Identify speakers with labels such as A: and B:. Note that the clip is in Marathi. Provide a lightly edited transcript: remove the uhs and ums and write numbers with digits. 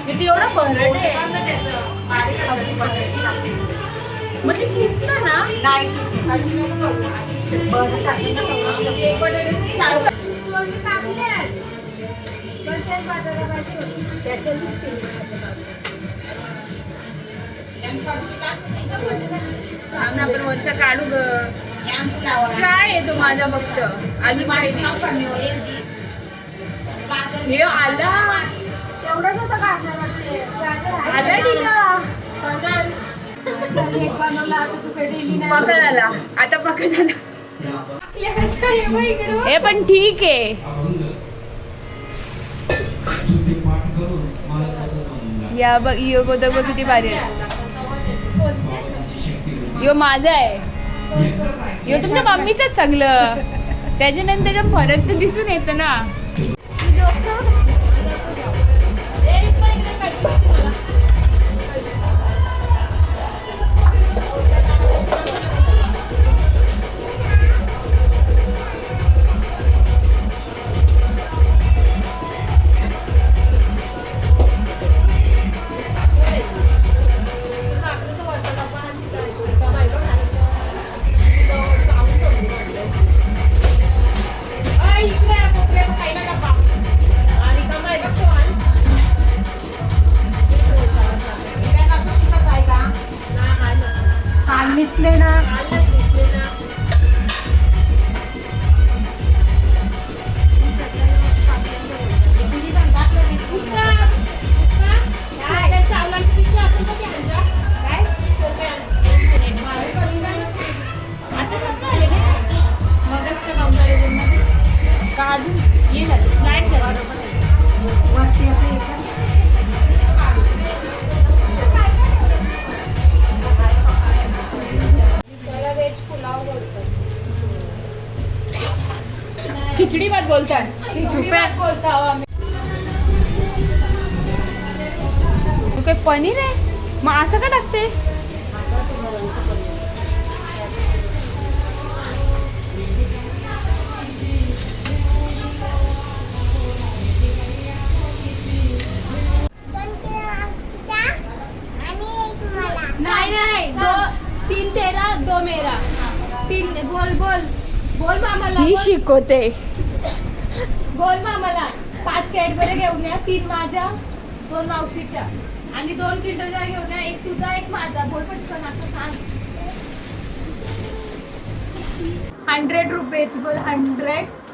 A: किती एवढं भरड आहे म्हणजे तुटतं ना आपण वरचा काढू ग काय आहे तो माझा फक्त आधी माहिती हे आला
B: एवढंच होतं का असं
A: आला पका झाला आता पका झाला हे पण ठीक आहे या बघ यो बघ किती भारी आहे यो माझा आहे यो तुमच्या मम्मीचंच सगळं त्याच्यानंतर फरक तर दिसून येतं ना
B: मिसले ना वरती असं येतं
A: खिचडी भात बोलतात झुप्यात बोलता काय पनीर आहे मग असं का टाकते
C: नाही दो 3 तेरा 2 मेरा 3 बोल मामाला
A: ही शिकवते
C: बोल मामाला 5 कॅडबरी घेऊन या 3 माझ्या 2 मावशीच्या आणि 2 किंडरच्या घेऊन या 1 तुझा 1 माझा बोल पटकन असं सांग
A: 100 रुपये बोल 100